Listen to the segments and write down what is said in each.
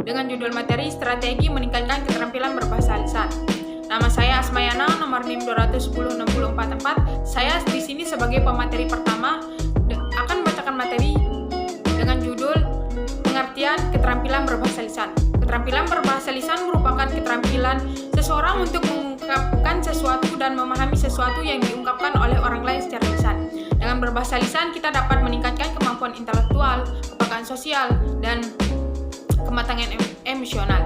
dengan judul materi Strategi Meningkatkan Keterampilan Berbahasa Lisan. Nama saya Asmayana, nomor NIM 2106044. Saya di sini sebagai pemateri pertama akan membacakan materi dengan judul Pengertian Keterampilan Berbahasa Lisan. Keterampilan berbahasa lisan merupakan keterampilan seseorang untuk mengungkapkan sesuatu dan memahami sesuatu yang diungkapkan oleh orang lain secara lisan. Dengan berbahasa lisan, kita dapat meningkatkan kemampuan intelektual, kepekaan sosial, dan kematangan emosional.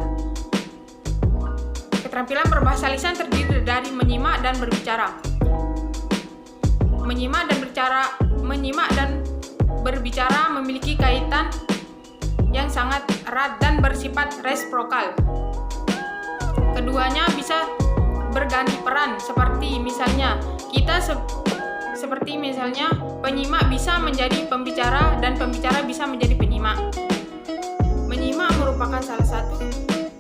Keterampilan berbahasa lisan terdiri dari menyimak dan berbicara. Menyimak dan berbicara memiliki kaitan yang sangat erat dan bersifat resiprokal. Keduanya bisa berganti peran, seperti misalnya penyimak bisa menjadi pembicara dan pembicara bisa menjadi penyimak. Menyimak merupakan salah satu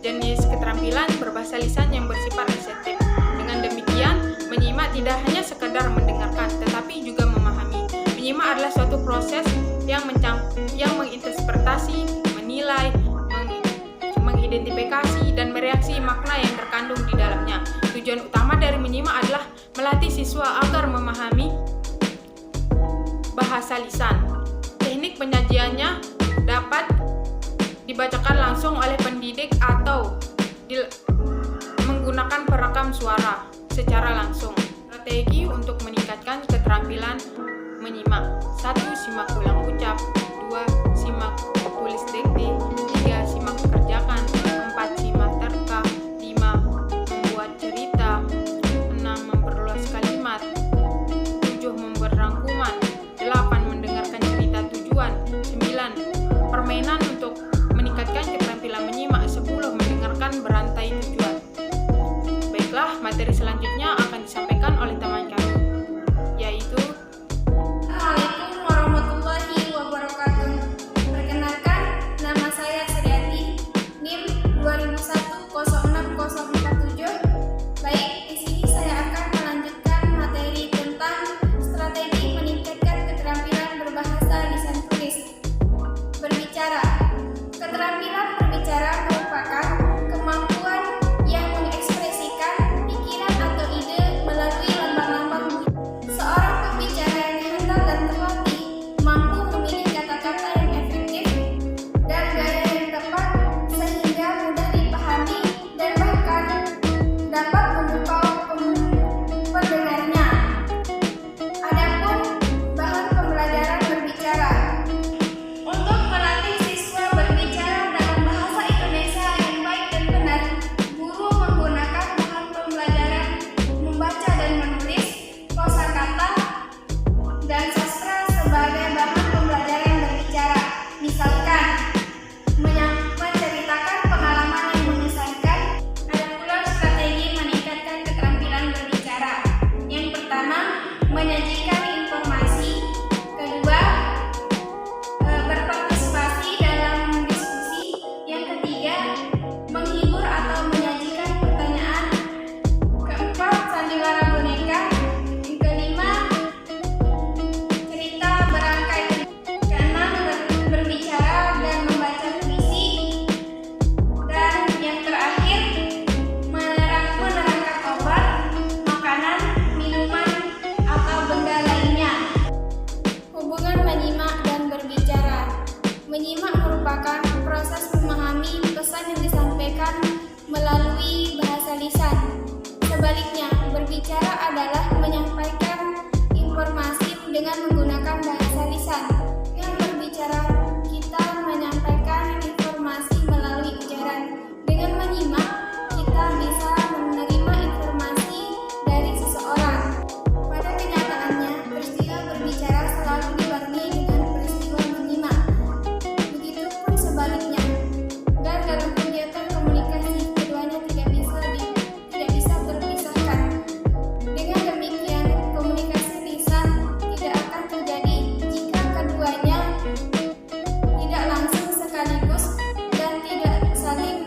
jenis keterampilan berbahasa lisan yang bersifat reseptif. Dengan demikian, menyimak tidak hanya sekedar mendengarkan, tetapi juga memahami. Menyimak adalah suatu proses yang menginterpretasi, menilai, mengidentifikasi, dan mereaksi makna yang terkandung di dalamnya. Tujuan utama dari menyimak adalah melatih siswa agar memahami bahasa lisan. Teknik penyajiannya dapat dibacakan langsung oleh pendidik atau menggunakan perekam suara secara langsung. Strategi untuk meningkatkan keterampilan menyimak: 1. Simak ulang ucap. 2. Simak tulis dikte. 3. Simak kerjakan. 4. Simak terka. 5. Membuat cerita. 6. Memperluas kalimat. 7. Membuat rangkuman. 8. Mendengarkan cerita tujuan. 9. Permainan untuk meningkatkan keterampilan menyimak. 10. Mendengarkan berantai tujuan. Baiklah, materi selanjutnya akan disampaikan oleh teman kami, yaitu Assalamualaikum warahmatullahi wabarakatuh. Perkenalkan, nama saya Sriati, NIM 2106047. Baik, di sini saya akan melanjutkan materi tentang strategi meningkatkan keterampilan berbahasa lisan tulis. Berbicara. Keterampilan berbicara merupakan kemampuan yang mengekspresikan pikiran atau ide melalui lambang-lambang bunyi. Seorang pembicara yang handal dan terlatih mampu memilih kata-kata yang efektif dan gaya yang tepat sehingga mudah dipahami dan bahkan dapat memukau pendengarnya. Adapun bahan pembelajaran berbicara. Untuk melatih siswa berbicara dalam bahasa Indonesia yang baik dan benar, guru menggunakan bahan pembelajaran membaca dan menulis, kosakata, dan sastra sebagai bahan pembelajaran berbicara. Misalkan, menceritakan pengalaman yang mengesankan. Ada pula strategi meningkatkan keterampilan berbicara. Yang pertama, menyajikan informasi. Kedua, berpartisipasi dalam diskusi. Yang ketiga, menghibur atau menyajikan pertanyaan. Keempat, sandiwara boneka. Yang kelima, cerita berangkai. Keenam, berbicara dan membaca puisi. Dan yang terakhir, menerangkan obat, makanan, minuman, atau benda lainnya. Hubungan menyimak dan berbicara. Menyimak merupakan proses memahami pesan yang disampaikan melalui bahasa lisan. Sebaliknya, berbicara adalah menyampaikan informasi dengan menggunakan bahasa lisan. Dengan berbicara, kita menyampaikan informasi melalui ujaran. Dengan menyimak, kita bisa menerima informasi dari seseorang. Pada kenyataannya, peristiwa berbicara selalu dibarengi dengan peristiwa menyimak. Begitupun sebaliknya. Dan dalam kegiatan komunikasi, keduanya tidak bisa berpisahkan. Dengan demikian, komunikasi lisan tidak akan terjadi jika keduanya tidak langsung sekaligus dan tidak saling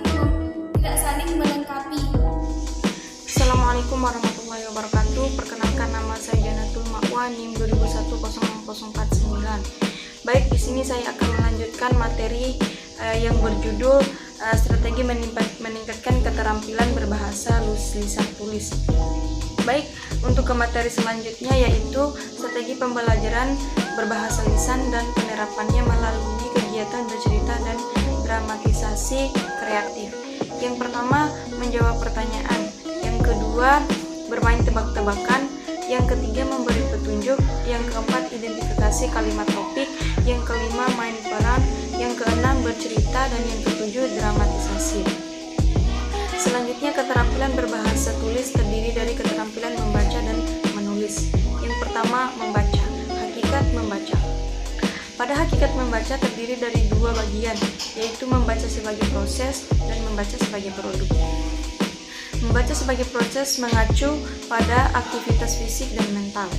melengkapi. Assalamualaikum warahmatullahi wabarakatuh. Perkenalkan, nama saya Janatul Ma'wa, NIM 2106049. Baik, di sini saya akan melanjutkan materi yang berjudul strategi meningkatkan keterampilan berbahasa lisan tulis. Baik, untuk ke materi selanjutnya yaitu strategi pembelajaran berbahasa lisan dan penerapannya melalui kegiatan bercerita dan dramatisasi kreatif. Yang pertama, menjawab pertanyaan. Yang kedua, bermain tebak-tebakan. Yang ketiga, memberi petunjuk. Yang keempat, identifikasi kalimat topik. Yang kelima, main peran. Yang keenam, bercerita. Dan yang ketujuh, dramatisasi. Selanjutnya, keterampilan berbahasa tulis terdiri dari keterampilan membaca dan menulis. Yang pertama, membaca. Hakikat membaca. Pada hakikat membaca terdiri dari dua bagian, yaitu membaca sebagai proses dan membaca sebagai produk. Membaca sebagai proses mengacu pada aktivitas fisik dan mental.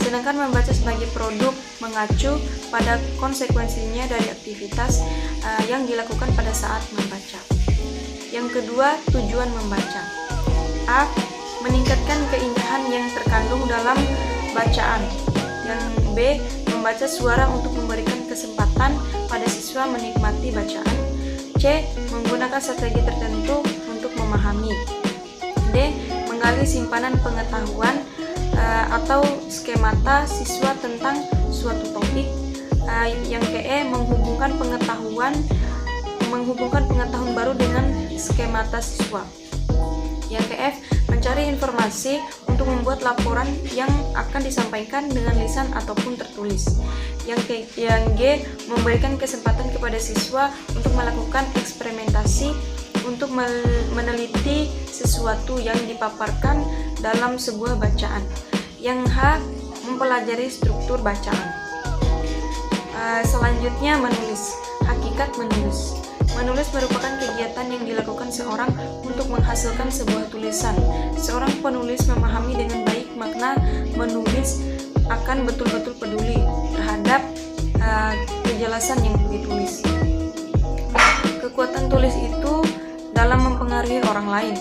Sedangkan membaca sebagai produk mengacu pada konsekuensinya dari aktivitas yang dilakukan pada saat membaca. Yang kedua, tujuan membaca. A. Meningkatkan keindahan yang terkandung dalam bacaan. Yang B. Membaca suara untuk memberikan kesempatan pada siswa menikmati bacaan. C. Menggunakan strategi tertentu untuk memahami. D. Menggali simpanan pengetahuan atau skemata siswa tentang suatu topik. Yang ke E. Menghubungkan pengetahuan baru dengan skemata siswa. Yang ke F. Mencari informasi untuk membuat laporan yang akan disampaikan dengan lisan ataupun tertulis. Yang G. Memberikan kesempatan kepada siswa untuk melakukan eksperimentasi untuk meneliti sesuatu yang dipaparkan dalam sebuah bacaan. Yang H. Mempelajari struktur bacaan. Selanjutnya, menulis. Hakikat menulis. Menulis merupakan kegiatan yang dilakukan seorang untuk menghasilkan sebuah tulisan. Seorang penulis memahami dengan baik makna menulis, akan betul-betul peduli terhadap kejelasan yang ditulis. Kekuatan tulis itu dalam mempengaruhi orang lain.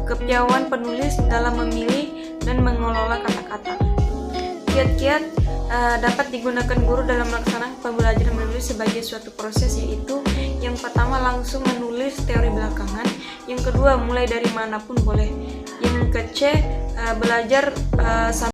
Kepiawaian penulis dalam memilih dan mengelola kata-kata. Kiat-kiat dapat digunakan guru dalam melaksanakan pembelajaran menulis sebagai suatu proses, yaitu yang pertama, langsung menulis teori belakangan. Yang kedua, mulai dari manapun boleh. Yang ke C, belajar